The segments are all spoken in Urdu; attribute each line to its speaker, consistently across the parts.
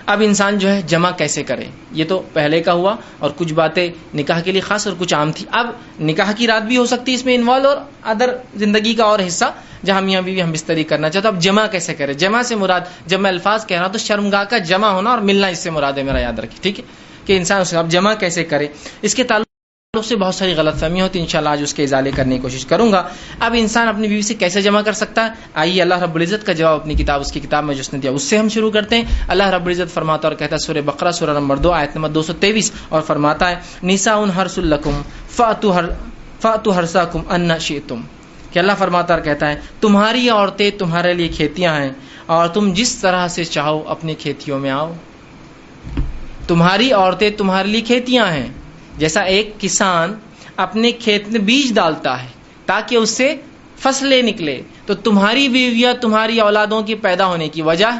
Speaker 1: اب انسان جو ہے جمع کیسے کرے، یہ تو پہلے کا ہوا، اور کچھ باتیں نکاح کے لیے خاص اور کچھ عام تھی. اب نکاح کی رات بھی ہو سکتی ہے اس میں انوالو، اور ادر زندگی کا اور حصہ جہاں میاں بیوی ہم بستری کرنا چاہتے. اب جمع کیسے کرے؟ جمع سے مراد، جب میں الفاظ کہہ رہا ہوں تو شرمگاہ کا جمع ہونا اور ملنا اس سے مراد ہے، میرا یاد رکھیں، ٹھیک ہے، کہ انسان اس کا اب جمع کیسے کرے. اس کے تعلق سے بہت ساری غلط فہمیاں ہوتی ہیں، انشاءاللہ آج اس کے ازالے کرنے کی کوشش کروں گا. اب انسان اپنی بیوی سے کیسے جمع کر سکتا ہے؟ آئیے اللہ رب العزت کا جواب اپنی کتاب، اس کی کتاب میں جو اس نے دیا اس سے ہم شروع کرتے ہیں. اللہ رب العزت فرماتا اور کہتا ہے سورہ بقرہ سورہ نمبر 2 آیت نمبر 223، اور فرماتا ہے نساء حرث لکم فأتوا حرثکم ان شئتم، کہ اللہ فرماتا اور کہتا ہے تمہاری عورتیں تمہارے لیے کھیتیاں ہیں، اور تم جس طرح سے چاہو اپنی کھیتیوں میں آؤ. تمہاری عورتیں تمہارے لیے کھیتیاں ہیں، جیسا ایک کسان اپنے کھیت میں بیج ڈالتا ہے تاکہ اس سے فصلیں نکلے، تو تمہاری بیویاں تمہاری اولادوں کی پیدا ہونے کی وجہ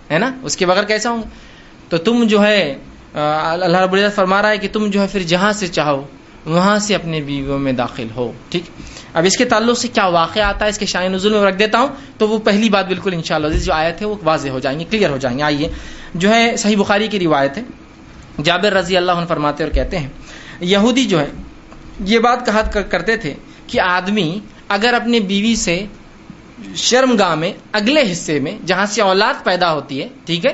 Speaker 1: ہے نا، اس کے بغیر کیسا ہوں گے؟ تو تم جو ہے اللہ رب العزت فرما رہا ہے کہ تم جو ہے پھر جہاں سے چاہو وہاں سے اپنے بیویوں میں داخل ہو. ٹھیک، اب اس کے تعلق سے کیا واقعہ آتا ہے اس کے شان نزول میں رکھ دیتا ہوں، تو وہ پہلی بات بالکل انشاءاللہ جو آیت ہے وہ واضح ہو جائیں گے، کلیئر ہو جائیں گے. آئیے جو ہے صحیح بخاری کی روایت ہے، جابر رضی اللہ عنہ فرماتے اور کہتے ہیں یہودی جو ہے یہ بات کہا کرتے تھے کہ آدمی اگر اپنی بیوی سے شرمگاہ میں اگلے حصے میں جہاں سے اولاد پیدا ہوتی ہے، ٹھیک ہے،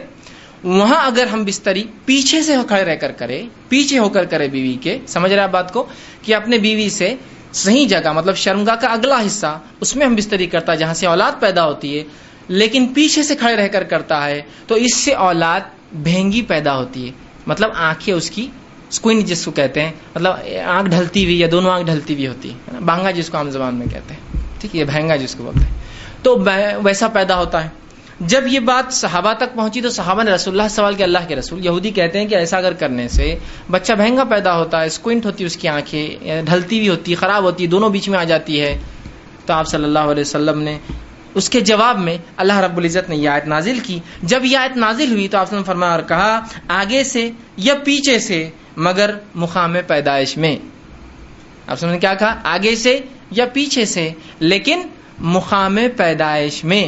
Speaker 1: وہاں اگر ہم بستری پیچھے سے کھڑے رہ کر کرے، پیچھے ہو کر کرے بیوی کے، سمجھ رہے آپ بات کو، کہ اپنے بیوی سے صحیح جگہ مطلب شرمگاہ کا اگلا حصہ اس میں ہم بستری کرتا ہے جہاں سے اولاد پیدا ہوتی ہے، لیکن پیچھے سے کھڑے رہ کر کرتا ہے تو اس سے اولاد بھینگی پیدا ہوتی ہے، مطلب آنکھیں اس کی سکوئن جس کو کہتے ہیں، مطلب آنکھ ڈھلتی ہوئی یا دونوں آنکھ ڈھلتی ہوئی ہوتی ہے، بھانگا جس کو عام زبان میں کہتے ہیں، ٹھیک ہے، یہ بھینگا جس کو بولتے ہیں، تو ویسا پیدا ہوتا ہے. جب یہ بات صحابہ تک پہنچی تو صحابہ نے رسول اللہ سوال کیا، اللہ کے رسول یہودی کہتے ہیں کہ ایسا اگر کرنے سے بچہ بھینگا پیدا ہوتا ہے، سکوئنٹ ہوتی ہے اس کی آنکھیں، ڈھلتی ہوئی ہوتی ہے، خراب ہوتی ہے، دونوں بیچ میں آ جاتی ہے. تو آپ صلی اللہ علیہ وسلم نے اس کے جواب میں اللہ رب العزت نے یہ آیت نازل کی. جب یہ آیت نازل ہوئی تو آپ نے فرمایا اور کہا آگے سے یا پیچھے سے مگر مقام پیدائش میں. آپ نے کیا کہا؟ آگے سے یا پیچھے سے لیکن مقام پیدائش میں.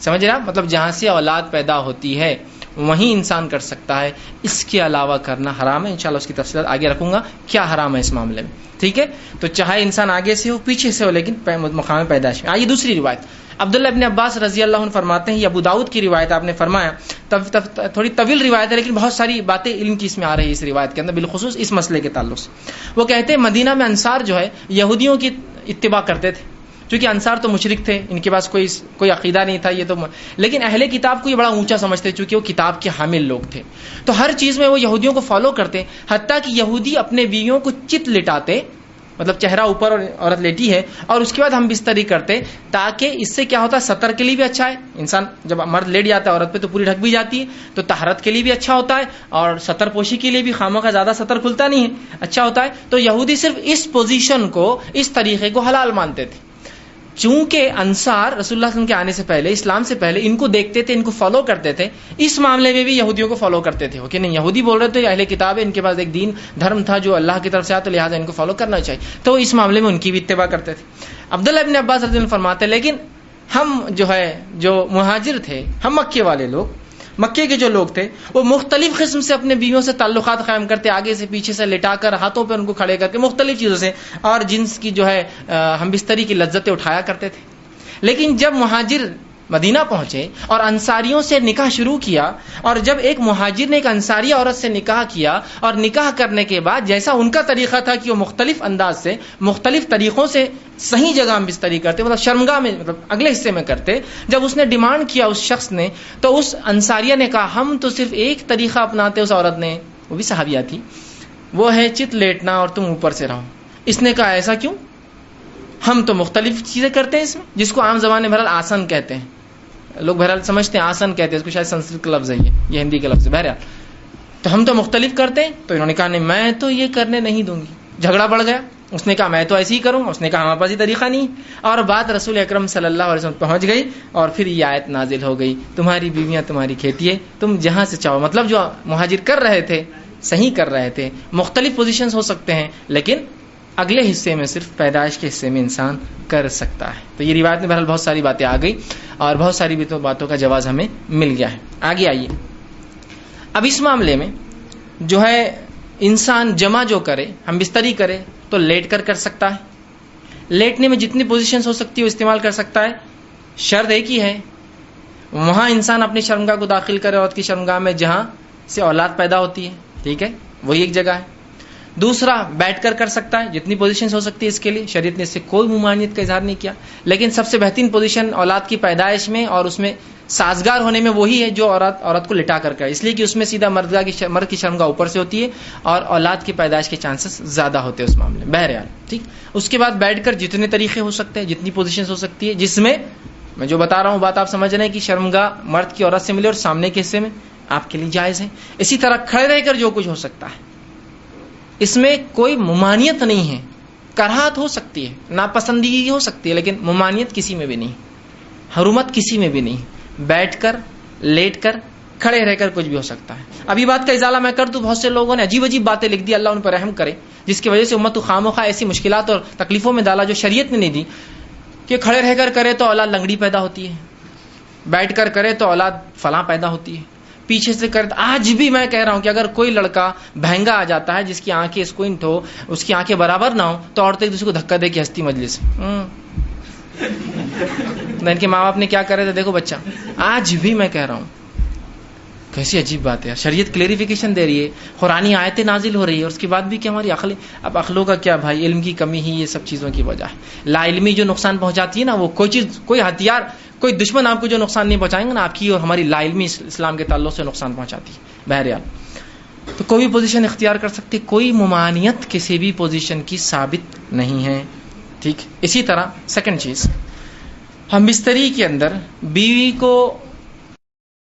Speaker 1: سمجھ رہا؟ مطلب جہاں سے اولاد پیدا ہوتی ہے وہیں انسان کر سکتا ہے، اس کے علاوہ کرنا حرام ہے. انشاءاللہ اس کی تفصیلات آگے رکھوں گا کیا حرام ہے اس معاملے میں، ٹھیک ہے. تو چاہے انسان آگے سے ہو پیچھے سے ہو لیکن مقام پیدائش میں. آئیے دوسری روایت، عبداللہ ابن عباس رضی اللہ عنہ فرماتے ہیں، یہ ابو داؤد کی روایت، آپ نے فرمایا تھوڑی طویل روایت ہے لیکن بہت ساری باتیں علم کی اس میں آ رہی ہے اس روایت کے اندر، بالخصوص اس مسئلے کے تعلق سے. وہ کہتے ہیں مدینہ میں انصار جو ہے یہودیوں کی اتباع کرتے تھے، چونکہ انصار تو مشرک تھے، ان کے پاس کوئی عقیدہ نہیں تھا، یہ تو لیکن اہل کتاب کو یہ بڑا اونچا سمجھتے چونکہ وہ کتاب کے حامل لوگ تھے، تو ہر چیز میں وہ یہودیوں کو فالو کرتے. حتیٰ کہ یہودی اپنے بیویوں کو چت لٹاتے، مطلب چہرہ اوپر اور عورت لیٹی ہے اور اس کے بعد ہم بستری کرتے، تاکہ اس سے کیا ہوتا ہے سطر کے لیے بھی اچھا ہے، انسان جب مرد لیٹ جاتا ہے عورت پہ تو پوری ڈھک بھی جاتی ہے، تو طہارت کے لیے بھی اچھا ہوتا ہے اور سطر پوشی کے لیے بھی خاموں کا زیادہ سطر کھلتا نہیں ہے، اچھا ہوتا ہے. تو یہودی صرف اس پوزیشن کو، اس طریقے کو حلال مانتے تھے. چونکہ انصار رسول اللہ صلی اللہ علیہ وسلم کے آنے سے پہلے، اسلام سے پہلے ان کو دیکھتے تھے، ان کو فالو کرتے تھے، اس معاملے میں بھی یہودیوں کو فالو کرتے تھے کہ نہیں یہودی بول رہے تھے اہل کتاب ہے، ان کے پاس ایک دین دھرم تھا جو اللہ کی طرف سے آیا تو لہٰذا ان کو فالو کرنا چاہیے، تو اس معاملے میں ان کی بھی اتباع کرتے تھے. عبداللہ ابن عباس رضی اللہ عنہ فرماتے ہیں لیکن ہم جو مہاجر تھے، ہم مکے والے لوگ، مکے کے جو لوگ تھے وہ مختلف قسم سے اپنے بیویوں سے تعلقات قائم کرتے، آگے سے پیچھے سے لٹا کر، ہاتھوں پہ ان کو کھڑے کر کے، مختلف چیزوں سے، اور جنس کی جو ہے ہم بستری کی لذتیں اٹھایا کرتے تھے. لیکن جب مہاجر مدینہ پہنچے اور انصاریوں سے نکاح شروع کیا، اور جب ایک مہاجر نے ایک انصاری عورت سے نکاح کیا، اور نکاح کرنے کے بعد جیسا ان کا طریقہ تھا کہ وہ مختلف انداز سے، مختلف طریقوں سے صحیح جگہ ہم بستری کرتے، مطلب شرمگاہ میں، مطلب اگلے حصے میں کرتے، جب اس نے ڈیمانڈ کیا اس شخص نے، تو اس انصاریہ نے کہا ہم تو صرف ایک طریقہ اپناتے. اس عورت نے، وہ بھی صحابیہ تھی، وہ ہے چت لیٹنا اور تم اوپر سے رہو. اس نے کہا ایسا کیوں؟ ہم تو مختلف چیزیں کرتے ہیں اس میں، جس کو عام زبان میں بہرحال آسن کہتے ہیں، لوگ بہرحال سمجھتے ہیں آسن کہتے ہیں، اس کو شاید سنسکرت کا لفظ ہے، یہ ہندی کا لفظ ہے. بہرحال تو ہم تو مختلف کرتے ہیں. تو انہوں نے کہا نہیں میں تو یہ کرنے نہیں دوں گی. جھگڑا بڑھ گیا. اس نے کہا میں تو ایسے ہی کروں گا. اس نے کہا ہمارے پاس یہ طریقہ نہیں. اور بات رسول اکرم صلی اللہ علیہ وسلم پہنچ گئی اور پھر یہ آیت نازل ہو گئی تمہاری بیویاں تمہاری کھیتی ہے، تم جہاں سے چاہو. مطلب جو مہاجر کر رہے تھے صحیح کر رہے تھے، مختلف پوزیشنز ہو سکتے ہیں لیکن اگلے حصے میں صرف پیدائش کے حصے میں انسان کر سکتا ہے. تو یہ روایت میں بہرحال بہت ساری باتیں آ گئی اور بہت ساری باتوں کا جواز ہمیں مل گیا ہے. آگے آئیے. اب اس معاملے میں جو ہے انسان جمع جو کرے، ہم بستری کرے تو لیٹ کر سکتا ہے. لیٹنے میں جتنی پوزیشنز ہو سکتی ہے وہ استعمال کر سکتا ہے. شرط ایک ہی ہے، وہاں انسان اپنی شرمگاہ کو داخل کرے، عورت کی شرمگاہ میں جہاں سے اولاد پیدا ہوتی ہے، ٹھیک ہے، وہی ایک جگہ ہے. دوسرا بیٹھ کر سکتا ہے، جتنی پوزیشنز ہو سکتی ہے اس کے لیے، شریعت نے اس سے کوئی ممانعت کا اظہار نہیں کیا. لیکن سب سے بہترین پوزیشن اولاد کی پیدائش میں اور اس میں سازگار ہونے میں وہی ہے جو عورت کو لٹا کر کرے، اس لیے کہ اس میں سیدھا مرد کی شرمگاہ اوپر سے ہوتی ہے اور اولاد کی پیدائش کے چانسز زیادہ ہوتے ہیں اس معاملے میں. بہرحال ٹھیک. اس کے بعد بیٹھ کر جتنے طریقے ہو سکتے ہیں، جتنی پوزیشنز ہو سکتی ہے، جس میں میں جو بتا رہا ہوں بات آپ سمجھ رہے ہیں کہ شرمگاہ مرد کی عورت سے ملے اور سامنے کے حصے میں آپ کے لیے جائز ہے. اسی طرح کھڑے رہ کر جو کچھ ہو سکتا ہے، اس میں کوئی ممانعت نہیں ہے. کراہت ہو سکتی ہے، ناپسندیدگی ہو سکتی ہے، لیکن ممانعت کسی میں بھی نہیں، حرمت کسی میں بھی نہیں. بیٹھ کر، لیٹ کر، کھڑے رہ کر کچھ بھی ہو سکتا ہے. ابھی بات کا ازالہ میں کر دوں، بہت سے لوگوں نے عجیب عجیب باتیں لکھ دی، اللہ ان پر رحم کرے، جس کی وجہ سے امت کو خامخواہ ایسی مشکلات اور تکلیفوں میں ڈالا جو شریعت نے نہیں دی. کہ کھڑے رہ کر کرے تو اولاد لنگڑی پیدا ہوتی ہے، بیٹھ کر کرے تو اولاد فلاں پیدا ہوتی ہے، پیچھے سے کرے. آج بھی میں کہہ رہا ہوں کہ اگر کوئی لڑکا بہنگا آ جاتا ہے جس کی آنکھیں اسکوئنٹ ہو، اس کی آنکھیں برابر نہ ہو، تو عورتیں ایک دوسرے کو دھکا دے کے ہنستی مجلس. ان کے ماں باپ نے کیا کرے تھے دیکھو بچہ. آج بھی میں کہہ رہا ہوں کیسی عجیب بات ہے. شریعت کلیریفیکیشن دے رہی ہے، قرآنی آیتیں نازل ہو رہی ہے، اور اس کے بعد بھی کہ ہماری عقل. اب عقلوں کا کیا بھائی، علم کی کمی ہی یہ سب چیزوں کی وجہ ہے. لا علمی جو نقصان پہنچاتی ہے نا، وہ کوئی چیز، کوئی ہتھیار، کوئی دشمن آپ کو جو نقصان نہیں پہنچائیں گے نا، آپ کی اور ہماری لا علمی اسلام کے تعلق سے نقصان پہنچاتی ہے. بہرحال تو کوئی بھی پوزیشن اختیار کر سکتے، کوئی ممانعت کسی بھی پوزیشن کی ثابت نہیں ہے. ٹھیک. اسی طرح سیکنڈ چیز، ہم بستری کے اندر بیوی کو